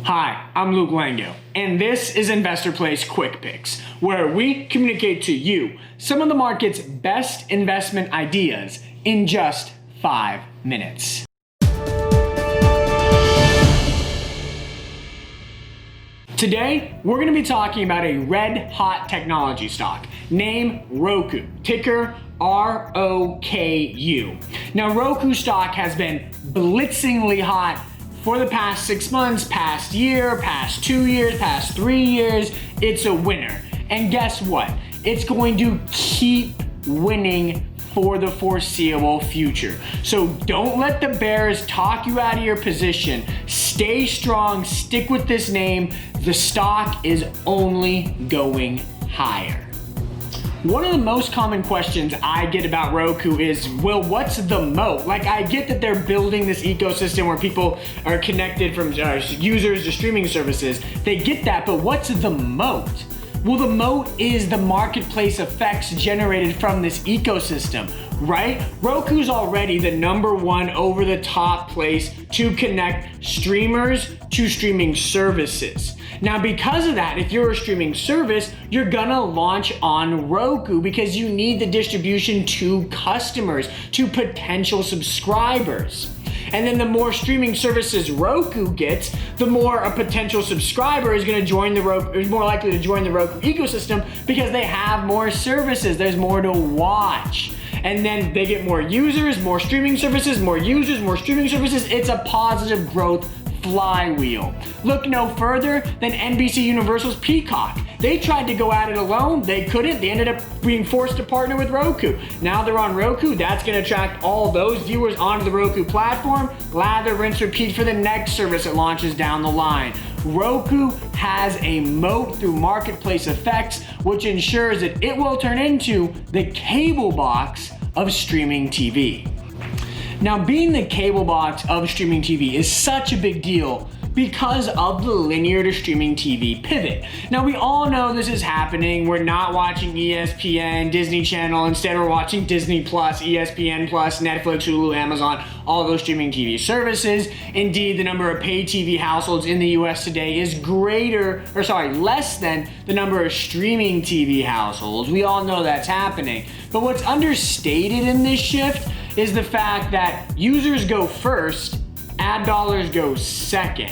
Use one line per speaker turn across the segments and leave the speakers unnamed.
Hi, I'm Lango, and this is Investor Place Quick Picks, where we communicate to you some of the market's best investment ideas in just 5 minutes. Today, we're going to be talking about a red-hot technology stock named Roku, ticker ROKU. Now, Roku stock has been blitzingly hot for the past 6 months, past year, past 2 years, past 3 years. It's a winner. And guess what? It's going to keep winning for the foreseeable future. So don't let the bears talk you out of your position. Stay strong, stick with this name. The stock is only going higher. One of the most common questions I get about Roku is, well, what's the moat? Like, I get that they're building this ecosystem where people are connected from users to streaming services. They get that, but what's the moat? Well, the moat is the marketplace effects generated from this ecosystem, right? Roku's already the #1 over-the-top place to connect streamers to streaming services. Now, because of that, if you're a streaming service, you're gonna launch on Roku because you need the distribution to customers, to potential subscribers. And then the more streaming services Roku gets, the more a potential subscriber is going to join the Roku, is more likely to join the Roku ecosystem because they have more services. There's more to watch. And then they get more users, more streaming services, more users, more streaming services. It's a positive growth flywheel. Look no further than NBC Universal's Peacock. They tried to go at it alone. They couldn't. They ended up being forced to partner with Roku. Now they're on Roku. That's going to attract all those viewers onto the Roku platform. Lather, rinse, repeat for the next service that launches down the line. Roku has a moat through marketplace effects, which ensures that it will turn into the cable box of streaming TV. Now, being the cable box of streaming TV is such a big deal because of the linear to streaming TV pivot. Now, we all know this is happening. We're not watching ESPN, Disney Channel. Instead, we're watching Disney Plus, ESPN Plus, Netflix, Hulu, Amazon, all those streaming TV services. Indeed, the number of paid TV households in the US today is less than the number of streaming TV households. We all know that's happening. But what's understated in this shift is the fact that users go first, ad dollars go second.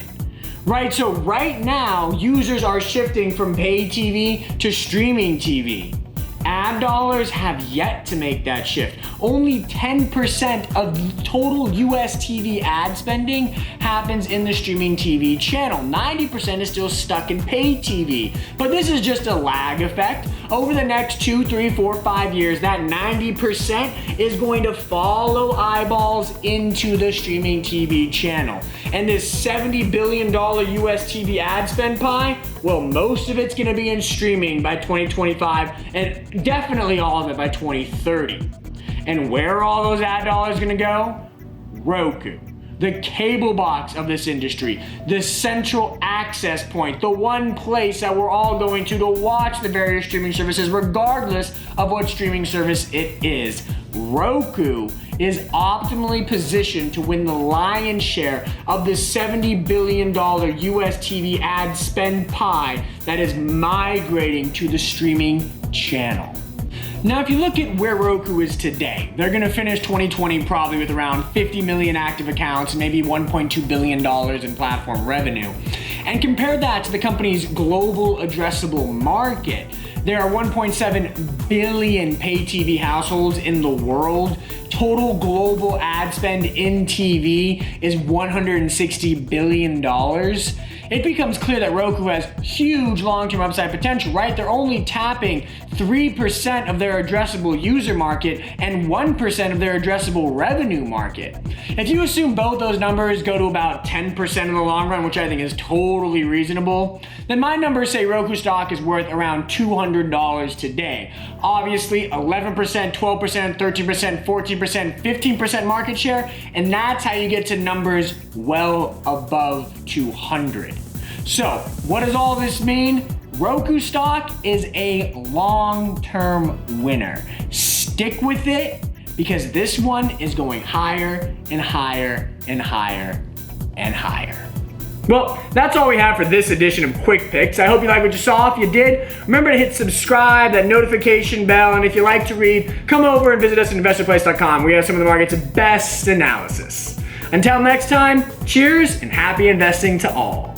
Right, so right now, users are shifting from paid TV to streaming TV. Ad dollars have yet to make that shift. Only 10% of total US TV ad spending happens in the streaming TV channel. 90% is still stuck in paid TV. But this is just a lag effect. Over the next 2, 3, 4, 5 years, that 90% is going to follow eyeballs into the streaming TV channel. And this $70 billion US TV ad spend pie, well, most of it's gonna be in streaming by 2025, and definitely all of it by 2030. And where are all those ad dollars gonna go? Roku, the cable box of this industry, the central access point, the one place that we're all going to watch the various streaming services regardless of what streaming service it is. Roku is optimally positioned to win the lion's share of the $70 billion US TV ad spend pie that is migrating to the streaming channel. Now, if you look at where Roku is today, they're gonna finish 2020 probably with around 50 million active accounts, maybe $1.2 billion in platform revenue. And compare that to the company's global addressable market. There are 1.7 billion paid TV households in the world. Total global ad spend in TV is $160 billion. It becomes clear that Roku has huge long-term upside potential, right? They're only tapping 3% of their addressable user market and 1% of their addressable revenue market. If you assume both those numbers go to about 10% in the long run, which I think is totally reasonable, then my numbers say Roku stock is worth around $200 today. Obviously, 11%, 12%, 13%, 14%, 15% market share, and that's how you get to numbers well above 200. So, what does all this mean? Roku stock is a long-term winner. Stick with it because this one is going higher and higher and higher and higher. Well, that's all we have for this edition of Quick Picks. I hope you like what you saw. If you did, remember to hit subscribe, that notification bell, and if you like to read, come over and visit us at investorplace.com. We have some of the market's best analysis. Until next time, cheers and happy investing to all.